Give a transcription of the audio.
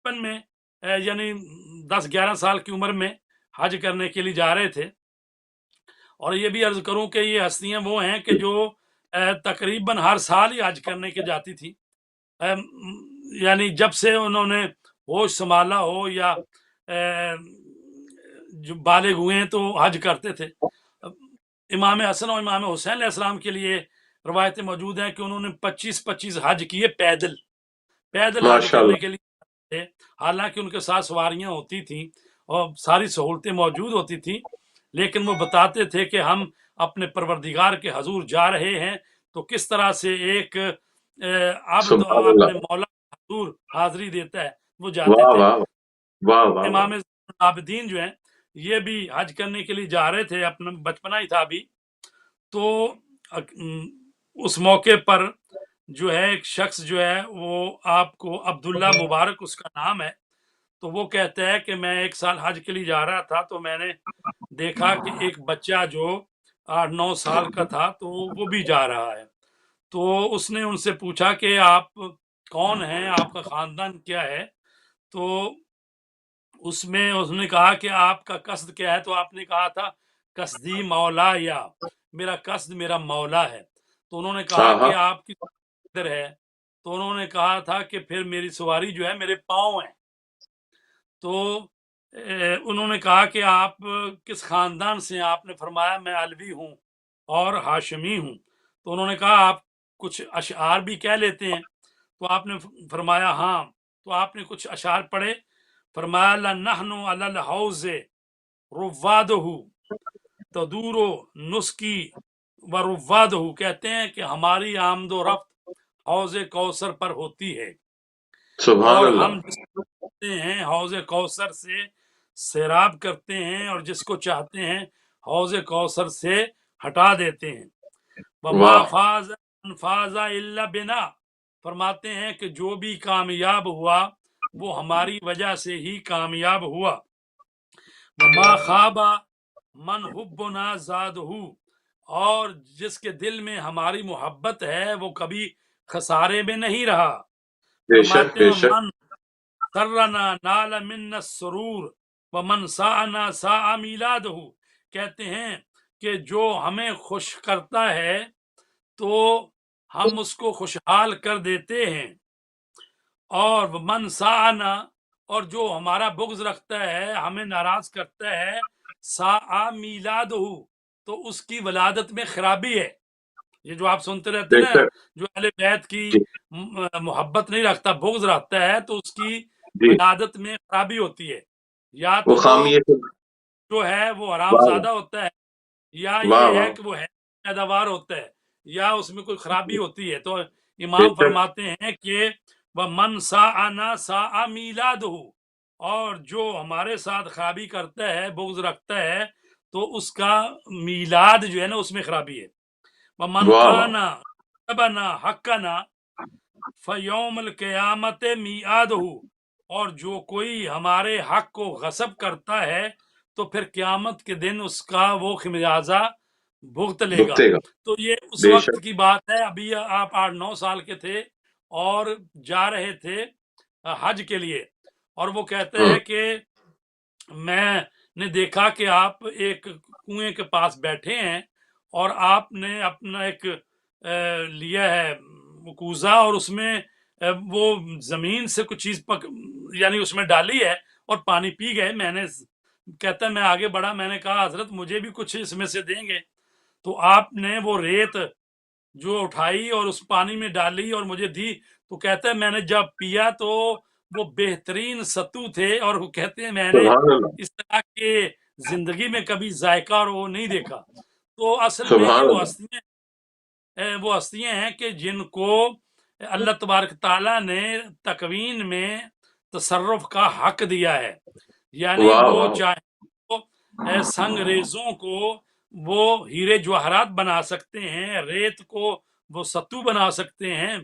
बचपन में यानी 10-11 साल की उम्र में हज करने के लिए जा रहे थे। और ये भी अर्ज करूं कि ये हस्तियां वो हैं कि जो तकरीबन हर साल ही हज करने के जाती थी। यानी जब से उन्होंने होश संभाला हो या जो बालिग हुए हैं तो हज करते थे। इमाम हसन और इमाम हुसैन अलैहिस्सलाम के लिए रवायतें मौजूद हैं कि उन्होंने 25-25 हज किए पैदल पैदल हज करने माशाल्लाह। के लिए थे। हालांकि उनके साथ सवारियां होती थी और सारी सहूलतें मौजूद होती थी, लेकिन वो बताते थे कि हम अपने परवरदिगार के हजूर जा रहे हैं, तो किस तरह से एक अब्द सुभान अपने अल्लाह। मौला के हजूर हाजिरी देता है, वो जाते वाह थे। वाह वाह वाह वाह। इमाम आबिदीन जो हैं ये भी हज करने के लिए जा रहे थे, अपना बचपना ही था अभी। तो उस मौके पर जो है एक शख्स जो है वो आपको अब्दुल्ला मुबारक उसका नाम है, तो वो कहता है कि मैं एक साल हज के लिए जा रहा था, तो मैंने देखा कि एक बच्चा जो 8-9 साल का था तो वो भी जा रहा है। तो उसने उनसे पूछा कि आप कौन हैं, आपका खानदान क्या है? तो उसमें उसने कहा कि आपका कसद क्या है? तो आपने कहा था कसदी मौला, या मेरा कसद मेरा मौला है। तो उन्होंने कहा हाँ कि हाँ। आपकी किधर है? तो उन्होंने कहा था कि फिर मेरी सवारी जो है मेरे पाँव है। तो उन्होंने कहा कि आप किस खानदान से हैं? आपने फरमाया मैं अलवी हूँ और हाशमी हूँ। तो उन्होंने कहा आप कुछ अशआर भी कह लेते हैं? तो आपने फरमाया हाँ। तो आपने कुछ अशआर पढ़े? फरमाया लन्नहनु अलल हौज़े रुव्वादहु तदूरो नुस्की व रुव्वादहु, कहते हैं कि हमारी आमदो रफ्त हौज़े कौसर पर होती है सुभान और अल्लाह। हम जिसको चाहते हैं हौज़े कौसर से सैराब करते हैं और जिसको चाहते हैं हौज़े कौसर से हटा देते हैं। वमा वाह। फाज़ फाज़ा इल्ला बिना, फरमाते हैं कि जो भी कामयाब हुआ वो हमारी वजह से ही कामयाब हुआ। वमा खाबा मन हुब्बुना ज़ादहू, और जिसके दिल में हमारी मोहब्बत है वो कभी खसारे में नहीं रहा। बेशक फरमाते हैं बेशक। मन सर्रना नाल मिन्न सुरूर व मन साअना साअ मीलादहू, कहते हैं कि जो हमें खुश करता है तो हम उसको खुशहाल कर देते हैं, और मन साअना, और जो हमारा बुग़्ज़ रखता है, हमें नाराज करता है, साअ मीलादहू, तो उसकी वलादत में खराबी है। ये जो आप सुनते रहते हैं ना, बेशक। जो अहले बैत की जी मोहब्बत नहीं रखता, बुग़्ज़ रखता है, तो उसकी जी। वलादत में खराबी होती है। या वो तो वो खामी है। जो है वो वाह हरामज़ादा होता है, या वाह ये है वाह। कि वो है पैदावार होता है, या उसमें कोई खराबी होती है। तो इमाम बेशक। फरमाते हैं कि वह मन साअना साअ मीलादहू, और जो हमारे साथ खराबी करता है, बुग़्ज़ रखता है, तो उसका मीलाद जो है ना उसमें खराबी है। व मन वाह वाह। काना तबना हक्कना फ़यौमुल क़यामत मिआदहू, और जो कोई हमारे हक को गसब करता है तो फिर क़यामत के दिन उसका वो खमियाजा भुगत लेगा। भुगतेगा। तो ये उस वक्त बेशक। की बात है, अभी आप 8-9 साल के थे और जा रहे थे हज के लिए। और वो कहते हम्म। हैं कि मैंने देखा कि आप एक कुएं के पास बैठे हैं और आपने अपना एक लिया है वो कूजा, और उसमें वो जमीन से कुछ चीज पक यानी उसमें डाली है और पानी पी गए। कहता है मैं आगे बढ़ा, मैंने कहा हजरत मुझे भी कुछ इसमें से देंगे? तो आपने वो रेत जो उठाई और उस पानी में डाली और मुझे दी। तो कहता है मैंने जब पिया तो वो बेहतरीन सत्तू थे, और वो कहते हैं मैंने सुभान अल्लाह। इस तरह के जिंदगी में कभी जायका और वो नहीं देखा। तो असल में ये सुभान अल्लाह। वो हस्तियां हैं कि जिनको अल्लाह तबारक ताला ने तकवीन में तसर्रुफ का हक दिया है। यानी वाह वो वाह। चाहे तो संगरेजों को वो हीरे जवाहरात बना सकते हैं, रेत को वो सत्तू बना सकते हैं,